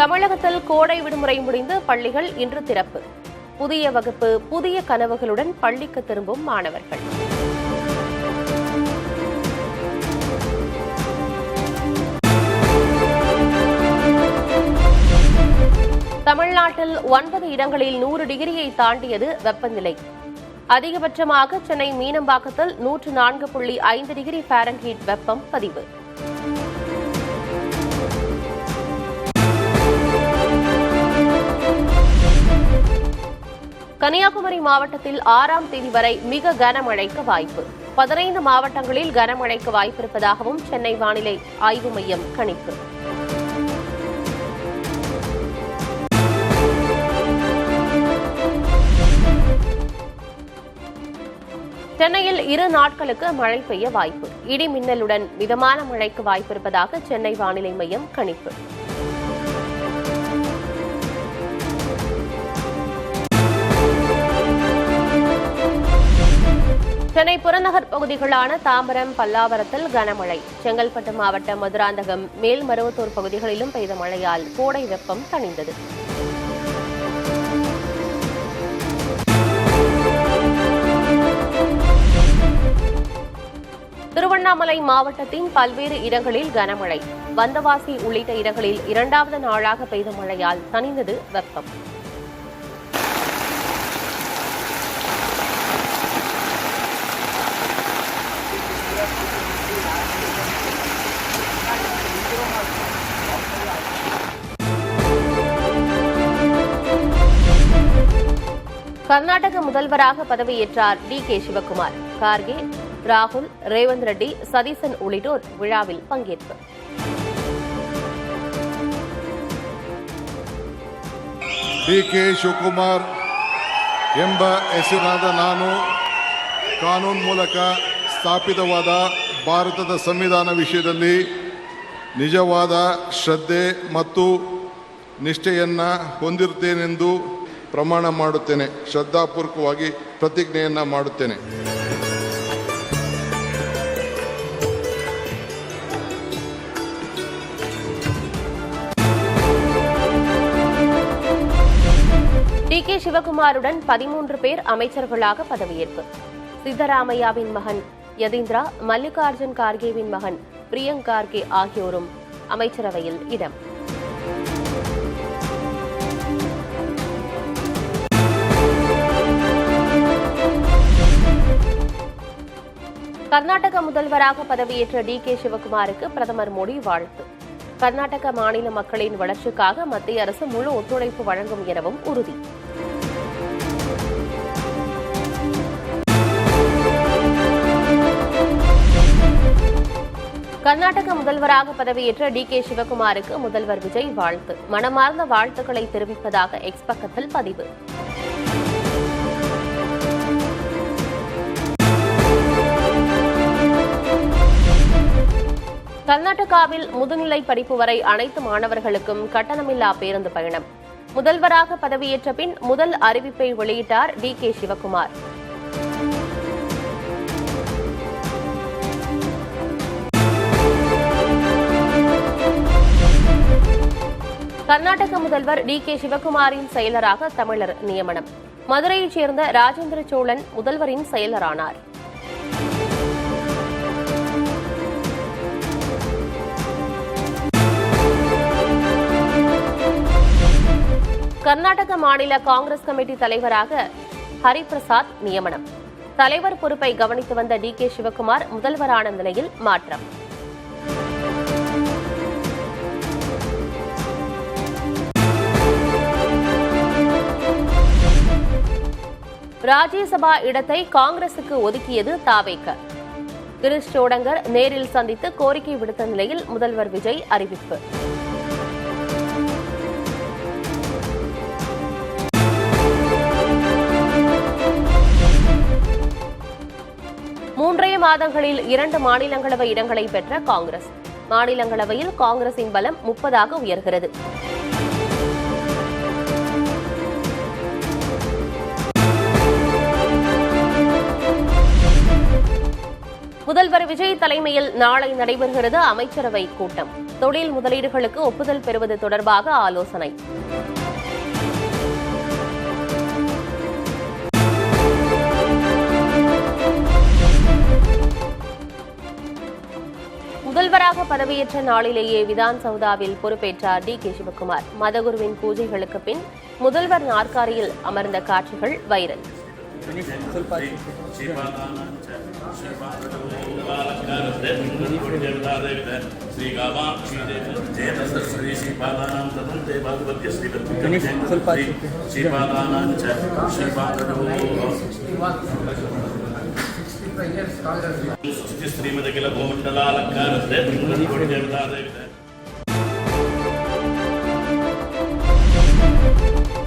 தமிழகத்தில் கோடை விடுமுறை முடிந்து பள்ளிகள் இன்று திறப்பு. புதிய வகுப்பு, புதிய கனவுகளுடன் பள்ளிக்கு திரும்பும் மாணவர்கள். தமிழ்நாட்டில் 9 இடங்களில் 100 டிகிரியை தாண்டியது வெப்பநிலை. அதிகபட்சமாக சென்னை மீனம்பாக்கத்தில் 104.5 டிகிரி ஃபாரன்ஹீட் வெப்பம் பதிவு. கன்னியாகுமரி மாவட்டத்தில் 6ஆம் தேதி வரை மிக கனமழைக்கு வாய்ப்பு. 15 மாவட்டங்களில் கனமழைக்கு வாய்ப்பிருப்பதாகவும் சென்னை வானிலை ஆய்வு மையம் கணிப்பு. சென்னையில் 2 நாட்களுக்கு மழை பெய்ய வாய்ப்பு. இடி மின்னலுடன் மிதமான மழைக்கு வாய்ப்பிருப்பதாக சென்னை வானிலை மையம் கணிப்பு. சென்னை புறநகர் பகுதிகளான தாம்பரம், பல்லாவரத்தில் கனமழை. செங்கல்பட்டு மாவட்டம் மதுராந்தகம், மேல்மருவத்தூர் பகுதிகளிலும் பெய்த மழையால் கோடை வெப்பம் தணிந்தது. திருவண்ணாமலை மாவட்டத்தின் பல்வேறு இடங்களில் கனமழை. வந்தவாசி உள்ளிட்ட இடங்களில் 2வது நாளாக பெய்த மழையால் தணிந்தது வெப்பம். கர்நாடக முதல்வராக பதவியேற்றார் டி.கே. சிவக்குமார். கார்கே, ராகுல், ரேவந்த் ரெட்டி, சதீசன் உள்ளிட்டோர் விழாவில் பங்கேற்பு. ಡಿ.ಕೆ. ಶಿವಕುಮಾರ್ ಎಂಬ ಹೆಸರಾದ ನಾನು ಕಾನೂನು ಮೂಲಕ ಸ್ಥಾಪಿತವಾದ ಭಾರತದ ಸಂವಿಧಾನ ವಿಷಯದಲ್ಲಿ ನಿಜವಾದ ಶ್ರದ್ಧೆ ಮತ್ತು ನಿಷ್ಠೆಯನ್ನು ಹೊಂದಿರುತ್ತೇನೆಂದು ಪ್ರಮಾಣ ಮಾಡುತ್ತೇನೆ. ಶ್ರದ್ಧಾಪೂರ್ವಕವಾಗಿ ಪ್ರತಿಜ್ಞೆಯನ್ನು ಮಾಡುತ್ತೇನೆ. டி.கே. சிவகுமாருடன் 13 பேர் அமைச்சர்களாக பதவியேற்பு. சித்தராமையாவின் மகன் யதீந்திரா, மல்லிகார்ஜுன் கார்கேவின் மகன் பிரியங்க் கார்கே ஆகியோரும் அமைச்சரவையில் இடம். கர்நாடக முதல்வராக பதவியேற்ற டி.கே. சிவகுமாருக்கு பிரதமர் மோடி வாழ்த்து. கர்நாடக மாநில மக்களின் வளர்ச்சிக்காக மத்திய அரசு முழு ஒத்துழைப்பு வழங்கும் எனவும் உறுதி. கர்நாடக முதல்வராக பதவியேற்ற டி.கே. சிவகுமாருக்கு முதல்வர் விஜய் வாழ்த்து. மனமார்ந்த வாழ்த்துக்களை தெரிவிப்பதாக எக்ஸ் பக்கத்தில் பதிவு. கர்நாடகாவில் முதுநிலை படிப்பு வரை அனைத்து மாணவர்களுக்கும் கட்டணமில்லா பேருந்து பயணம். முதல்வராக பதவியேற்ற பின் முதல் அறிவிப்பை வெளியிட்டார் டி.கே. சிவகுமார். கர்நாடக முதல்வர் டி.கே. சிவகுமாரின் செயலராக தமிழர் நியமனம். மதுரையைச் சேர்ந்த ராஜேந்திர சோழன் முதல்வரின் செயலரானார். கர்நாடக மாநில காங்கிரஸ் கமிட்டி தலைவராக ஹரிபிரசாத் நியமனம். தலைவர் பொறுப்பை கவனித்து வந்த டி.கே. சிவகுமார் முதல்வரான நிலையில் மாற்றம். ராஜ்யசபா இடத்தை காங்கிரசுக்கு ஒதுக்கியது தாவேக. கிரிஷ் சோடங்கர் நேரில் சந்தித்து கோரிக்கை விடுத்த நிலையில் முதல்வர் விஜய் அறிவிப்பு. மூன்றே மாதங்களில் 2 மாநிலங்களவை இடங்களை பெற்ற காங்கிரஸ். மாநிலங்களவையில் காங்கிரசின் பலம் 30ஆக உயர்கிறது. முதல்வர் விஜய் தலைமையில் நாளை நடைபெறுகிறது அமைச்சரவை கூட்டம். தொழில் முதலீடுகளுக்கு ஒப்புதல் பெறுவது தொடர்பாக ஆலோசனை. முதல்வராக பதவியேற்ற நாளிலேயே விதான் சௌதாவில் பொறுப்பேற்றார் டி.கே. சிவக்குமார். மதகுருவின் பூஜைகளுக்கு பின் முதல்வர் நாற்காலியில் அமர்ந்த காட்சிகள் வைரல்.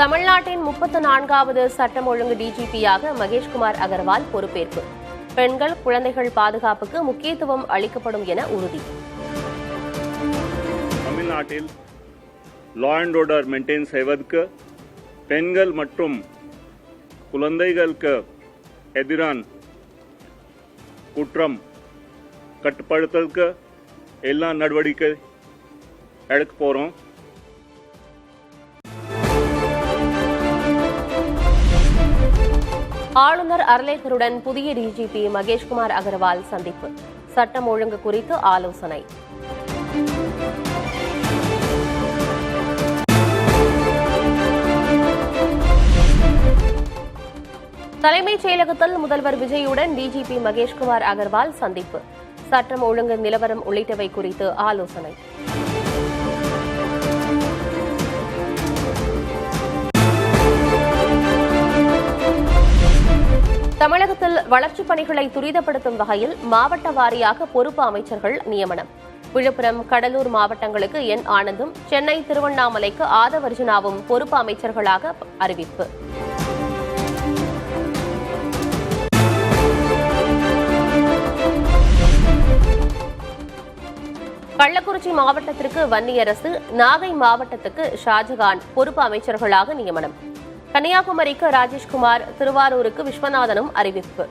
தமிழ்நாட்டின் 34வது சட்டம் ஒழுங்கு டிஜிபியாக மகேஷ்குமார் அகர்வால் பொறுப்பேற்பு. பெண்கள், குழந்தைகள் பாதுகாப்புக்கு முக்கியத்துவம் அளிக்கப்படும் என உறுதி. தமிழ்நாட்டில் லா அண்ட் ஆர்டர் மெயின்டைன் செய்வதற்கு பெண்கள் மற்றும் குழந்தைகளுக்கு எதிரான குற்றம் கட்டுப்படுத்துவதற்கு எல்லா நடவடிக்கை எடுக்க போகிறோம். ஆளுநர் அர்லேக்கருடன் புதிய டிஜிபி மகேஷ்குமார் அகர்வால் சந்திப்பு. சட்டம் ஒழுங்கு குறித்து ஆலோசனை. தலைமைச் செயலகத்தில் முதல்வர் விஜயுடன் டிஜிபி மகேஷ்குமார் அகர்வால் சந்திப்பு. சட்டம் ஒழுங்கு நிலவரம் உள்ளிட்டவை குறித்து ஆலோசனை. தமிழகத்தில் வளர்ச்சிப் பணிகளை துரிதப்படுத்தும் வகையில் மாவட்ட வாரியாக பொறுப்பு அமைச்சர்கள் நியமனம். விழுப்புரம், கடலூர் மாவட்டங்களுக்கு என் ஆனந்தும், சென்னை, திருவண்ணாமலைக்கு ஆதவர்ஜுனாவும் பொறுப்பு அமைச்சர்களாக அறிவிப்பு. கள்ளக்குறிச்சி மாவட்டத்திற்கு வன்னியரசு, நாகை மாவட்டத்துக்கு ஷாஜகான் பொறுப்பு அமைச்சர்களாக நியமனம். கன்னியாகுமரிக்கு ராஜேஷ்குமார், திருவாரூருக்கு விஸ்வநாதனும் அறிவிப்பு.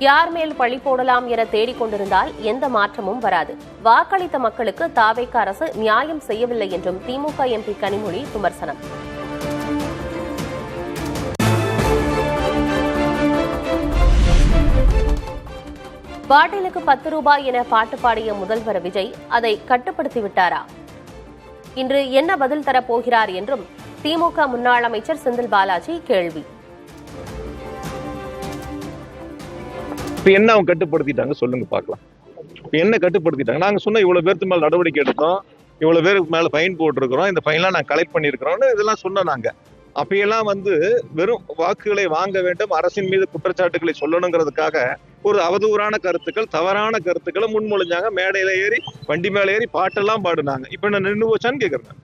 யார் மேல் பழி போடலாம் என தேடிக் கொண்டிருந்தால் எந்த மாற்றமும் வராது. வாக்களித்த மக்களுக்கு தாவேக அரசு நியாயம் செய்யவில்லை என்றும் திமுக எம்பி கனிமொழி விமர்சனம். பாட்டிலுக்கு 10 ரூபாய் என பாட்டு பாடிய முதல்வர் விஜய் அதை கட்டுப்படுத்திவிட்டாரா? இன்று என்ன பதில் தரப்போகிறார் என்றும் திமுக முன்னாள் அமைச்சர் செந்தில் பாலாஜி கேள்வி. என்ன அவங்க கட்டுப்படுத்திட்டாங்க சொல்லுங்க பார்க்கலாம். என்ன கட்டுப்படுத்திட்டாங்க? நாங்க சொன்ன இவ்வளவு பேருக்கு மேல நடவடிக்கை எடுத்தோம், இவ்வளவு பேருக்கு மேல ஃபைன் போட்டிருக்கிறோம், இந்த ஃபைன்லாம் நாங்க கலெக்ட் பண்ணிருக்கிறோம்னு இதெல்லாம் சொன்னோம். நாங்க அப்பையெல்லாம் வெறும் வாக்குகளை வாங்க வேண்டும், அரசின் மீது குற்றச்சாட்டுகளை சொல்லணுங்கிறதுக்காக ஒரு அவதூறான கருத்துக்கள், தவறான கருத்துக்களை முன்மொழிஞ்சாங்க. மேடையில ஏறி, வண்டி மேல ஏறி பாட்டெல்லாம் பாடுனாங்க. இப்ப என்ன நின்று போச்சான்னு கேக்குறேன்.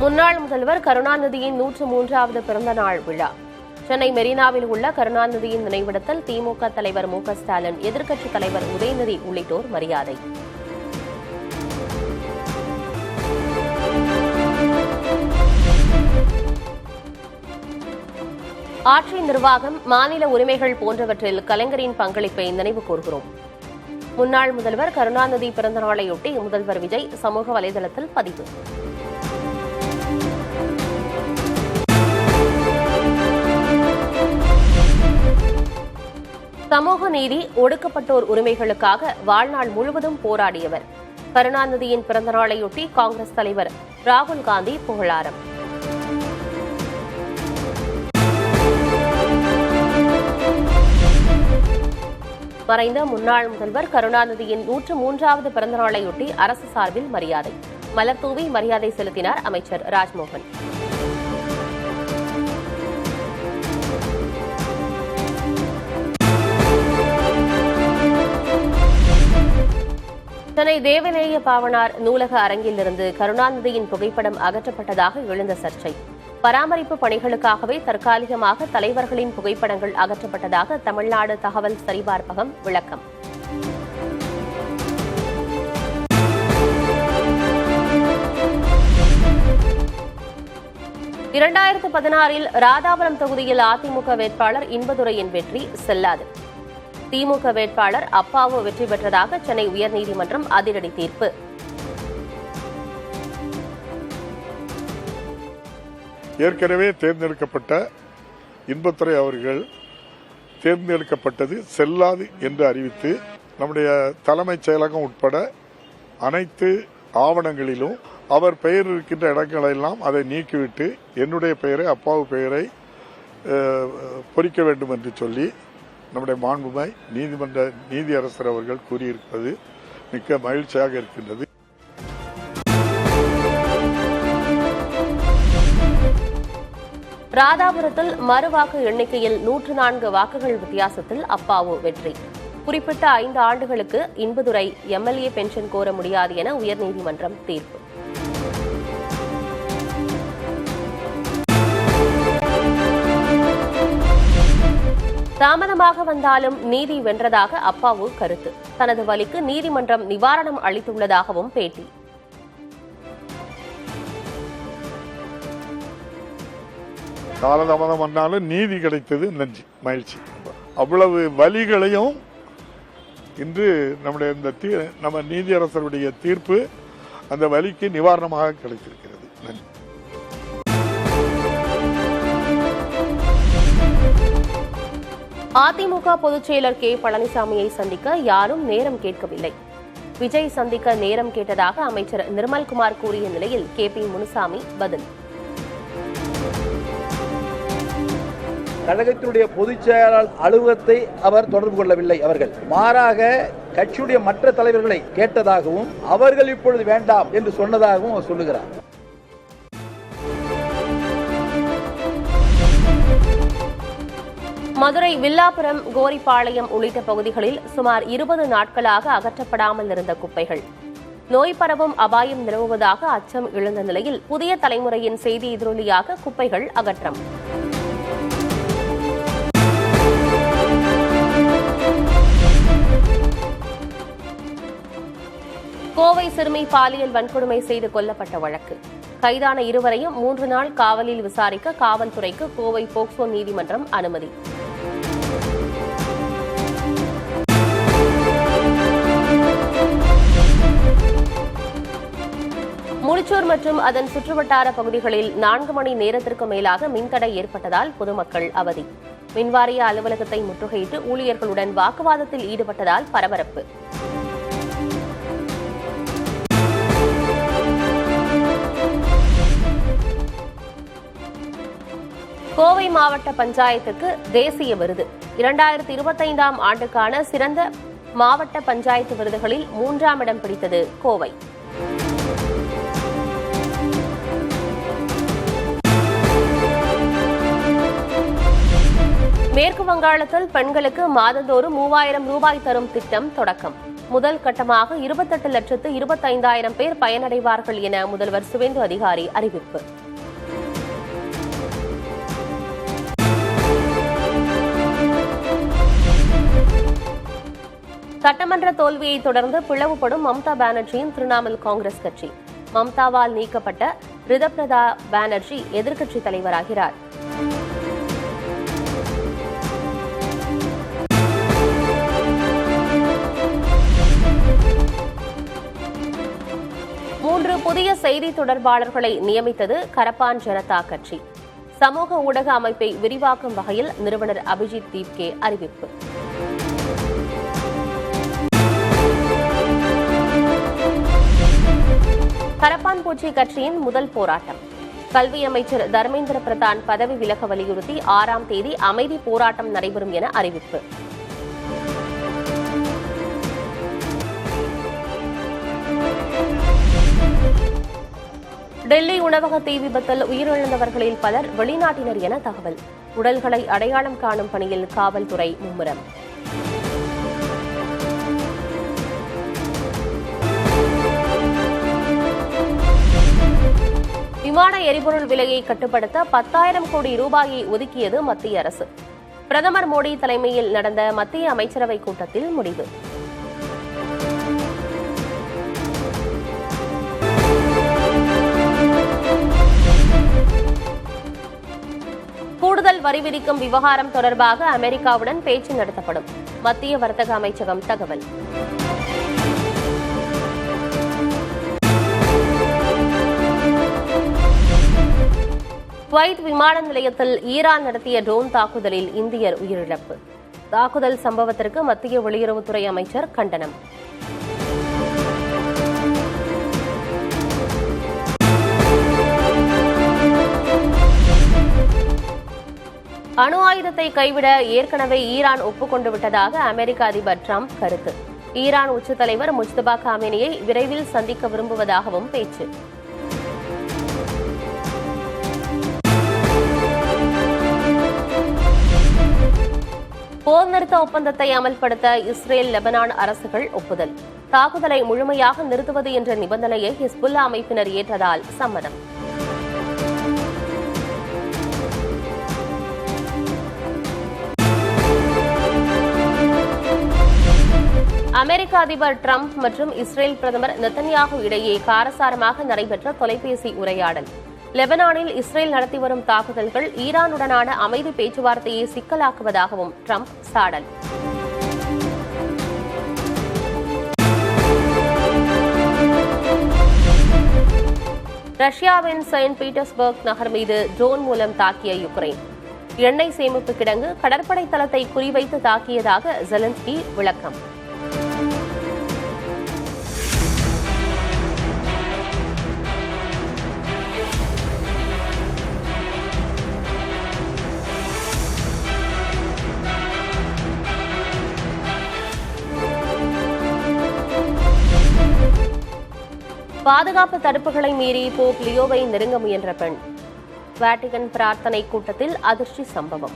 முன்னாள் முதல்வர் கருணாநிதியின் 103வது பிறந்த நாள் விழா. சென்னை மெரினாவில் உள்ள கருணாநிதியின் நினைவிடத்தில் திமுக தலைவர் மு.க. ஸ்டாலின், எதிர்க்கட்சித் தலைவர் உதயநிதி உள்ளிட்டோர் மரியாதை. ஆட்சி நிர்வாகம், மாநில உரிமைகள் போன்றவற்றில் கலைஞரின் பங்களிப்பை நினைவு கூர்கிறோம். முன்னாள் முதல்வர் கருணாநிதி பிறந்த நாளையொட்டி முதல்வர் விஜய் சமூக வலைதளத்தில் பதிவு. சமூக நீதி, ஒடுக்கப்பட்டோர் உரிமைகளுக்காக வாழ்நாள் முழுவதும் போராடியவர். கருணாநிதியின் பிறந்த நாளையொட்டி காங்கிரஸ் தலைவர் ராகுல் காந்தி புகழாரம். மறைந்த முன்னாள் முதல்வர் கருணாநிதியின் 103வது பிறந்த நாளையொட்டி அரசு சார்பில் மரியாதை. மலர்தூவி மரியாதை செலுத்தினார் அமைச்சர் ராஜ்மோகன். சென்னை தேவநேய பாவனார் நூலக அரங்கிலிருந்து கருணாநிதியின் புகைப்படம் அகற்றப்பட்டதாக எழுந்த சர்ச்சை. பராமரிப்பு பணிகளுக்காகவே தற்காலிகமாக தலைவர்களின் புகைப்படங்கள் அகற்றப்பட்டதாக தமிழ்நாடு தகவல் சரிபார்ப்பகம் விளக்கம். 2016 ராதாபுரம் தொகுதியில் அதிமுக வேட்பாளர் இன்பதுரையின் வெற்றி செல்லாது. திமுக வேட்பாளர் அப்பாவு வெற்றி பெற்றதாக சென்னை உயர்நீதிமன்றம் அதிரடி தீர்ப்பு. ஏற்கனவே தேர்ந்தெடுக்கப்பட்ட இன்பதுரை அவர்கள் தேர்ந்தெடுக்கப்பட்டது செல்லாது என்று அறிவித்து நம்முடைய தலைமைச் செயலகம் உட்பட அனைத்து ஆவணங்களிலும் அவர் பெயர் இருக்கின்ற இடங்களெல்லாம் அதை நீக்கிவிட்டு என்னுடைய பெயரை அப்பாவு பெயரை பொறிக்க வேண்டும் என்று சொல்லி நம்முடைய மாண்புமை நீதியரசர் அவர்கள் கூறியிருப்பது மிக்க மகிழ்ச்சியாக இருக்கின்றது. ராதாபுரத்தில் மறுவாக்கு எண்ணிக்கையில் 104 வாக்குகள் வித்தியாசத்தில் அப்பாவு வெற்றி. குறிப்பிட்ட 5 ஆண்டுகளுக்கு இன்பதுரை எம்எல்ஏ பென்ஷன் கோர முடியாது என உயர்நீதிமன்றம் தீர்ப்பு. தாமதமாக வந்தாலும் நீதி வென்றதாக அப்பாவு கருத்து. தனது வலிக்கு நீதிமன்றம் நிவாரணம் அளித்துள்ளதாகவும் பேட்டி. காலதாமதம் வந்தாலும் நீதி கிடைத்தது நன்றி, மகிழ்ச்சி. அவ்வளவு வலிகளையும் இன்று நம்முடைய நம்ம நீதியரசருடைய தீர்ப்பு அந்த வலிக்கு நிவாரணமாக கிடைத்திருக்கிறது. நன்றி. அதிமுக பொதுச் செயலர் கே பழனிசாமியை சந்திக்க யாரும் நேரம் கேட்கவில்லை. விஜய் சந்திக்க நேரம் கேட்டதாக அமைச்சர் நிர்மல்குமார் கூறிய நிலையில் KP முனுசாமி பதில். கழகத்தினுடைய பொதுச் செயலாளர் அலுவலகத்தை அவர் தொடர்பு கொள்ளவில்லை. அவர்கள் மாறாக கட்சியுடைய மற்ற தலைவர்களை கேட்டதாகவும் அவர்கள் இப்பொழுது வேண்டாம் என்று சொன்னதாகவும் அவர் சொல்லுகிறார். மதுரை வில்லாபுரம், கோரிப்பாளையம் உள்ளிட்ட பகுதிகளில் சுமார் 20 நாட்களாக அகற்றப்படாமல் இருந்த குப்பைகள். நோய் பரவும் அபாயம் நிலவுவதாக அச்சம் எழுந்த நிலையில் புதிய தலைமுறையின் செய்தி எதிரொலியாக குப்பைகள் அகற்றம். கோவை சிறுமி பாலியல் வன்கொடுமை செய்து கொல்லப்பட்ட வழக்கு. கைதான இருவரையும் 3 நாள் காவலில் விசாரிக்க காவல்துறைக்கு கோவை போக்சோ நீதிமன்றம் அனுமதி. முடிச்சூர் மற்றும் அதன் சுற்றுவட்டார பகுதிகளில் 4 மணி நேரத்திற்கு மேலாக மின்தடை ஏற்பட்டதால் பொதுமக்கள் அவதி. மின்வாரிய அலுவலகத்தை முற்றுகையிட்டு ஊழியர்களுடன் வாக்குவாதத்தில் ஈடுபட்டதால் பரபரப்பு. கோவை மாவட்ட பஞ்சாயத்துக்கு தேசிய விருது. 2025ஆம் ஆண்டுக்கான சிறந்த மாவட்ட பஞ்சாயத்து விருதுகளில் 3ஆம் இடம் பிடித்தது கோவை. மேற்கு வங்காளத்தில் பெண்களுக்கு மாதந்தோறும் 3000 ரூபாய் தரும் திட்டம் தொடக்கம். முதல் கட்டமாக 28,25,000 பேர் பயனடைவார்கள் என முதல்வர் சுவேந்து அதிகாரி அறிவிப்பு. சட்டமன்ற தோல்வியை தொடர்ந்து பிளவுபடும் மம்தா பானர்ஜியின் திரிணாமுல் காங்கிரஸ் கட்சி. மம்தாவால் நீக்கப்பட்ட ரிதப்ரதா பானர்ஜி எதிர்க்கட்சித் தலைவராகிறார். புதிய செய்தி தொடர்பாளர்களை நியமித்தது கரப்பான் ஜனதா கட்சி. சமூக ஊடக அமைப்பை விரிவாக்கும் வகையில் நிறுவனர் அபிஜித் தீப்கே அறிவிப்பு. கரப்பான்பூச்சி கட்சியின் முதல் போராட்டம். கல்வி அமைச்சர் தர்மேந்திர பிரதான் பதவி விலக வலியுறுத்தி 6ஆம் தேதி அமைதி போராட்டம் நடைபெறும் என அறிவிப்பு. டெல்லி உணவக தீ விபத்தில் உயிரிழந்தவர்களில் பலர் வெளிநாட்டினர் என தகவல். உடல்களை அடையாளம் காணும் பணியில் காவல்துறை மும்முரம். விமான எரிபொருள் விலையை கட்டுப்படுத்த 10,000 கோடி ரூபாயை ஒதுக்கியது மத்திய அரசு. பிரதமர் மோடி தலைமையில் நடந்த மத்திய அமைச்சரவைக் கூட்டத்தில் முடிவு. வரி விதிக்கும் விவகாரம் தொடர்பாக அமெரிக்காவுடன் பேச்சு நடத்தப்படும். மத்திய வர்த்தக அமைச்சகம் தகவல். குவைத் விமான நிலையத்தில் ஈரான் நடத்திய ட்ரோன் தாக்குதலில் இந்தியர் உயிரிழப்பு. தாக்குதல் சம்பவத்திற்கு மத்திய வெளியுறவுத்துறை அமைச்சர் கண்டனம். அணு ஆயுதத்தை கைவிட ஏற்கனவே ஈரான் ஒப்புக்கொண்டு விட்டதாக அமெரிக்க அதிபர் டிரம்ப் கருத்து. ஈரான் உச்சத் தலைவர் முஜ்தபா காமினியை விரைவில் சந்திக்க விரும்புவதாகவும் பேச்சு. போர் நிறுத்த ஒப்பந்தத்தை அமல்படுத்த இஸ்ரேல் லெபனான் அரசுகள் ஒப்புதல். தாக்குதலை முழுமையாக நிறுத்துவது என்ற நிபந்தனையை ஹிஸ்புல்லா அமைப்பினர் ஏற்றதால் சம்மதம். அமெரிக்க அதிபர் டிரம்ப் மற்றும் இஸ்ரேல் பிரதமர் நெத்தன்யாகு இடையே காரசாரமாக நடைபெற்ற தொலைபேசி உரையாடல். லெபனானில் இஸ்ரேல் நடத்தி வரும் தாக்குதல்கள் ஈரானுடனான அமைதி பேச்சுவார்த்தையை சிக்கலாக்குவதாகவும் டிரம்ப் சாடல். ரஷ்யாவின் செயின்ட் பீட்டர்ஸ்பர்க் நகர் மீது ட்ரோன் மூலம் தாக்கிய யுக்ரைன். எண்ணெய் சேமிப்பு கிடங்கு, கடற்படை தளத்தை குறிவைத்து தாக்கியதாக ஜெலன்ஸ்கி விளக்கம். பாதுகாப்பு தடுப்புகளை மீறி போப் லியோவை நெருங்க முயன்ற பெண். வாட்டிகன் பிரார்த்தனை கூட்டத்தில் அதிர்ச்சி சம்பவம்.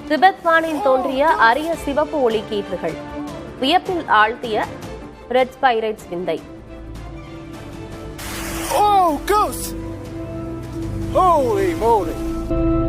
திபெத் வானில் தோன்றிய அரிய சிவப்பு ஒளி கீற்றுகள். வியப்பில் ஆழ்த்திய ரெட் பைரேட்ஸ் விந்தை. Oh, ghost! Holy moly!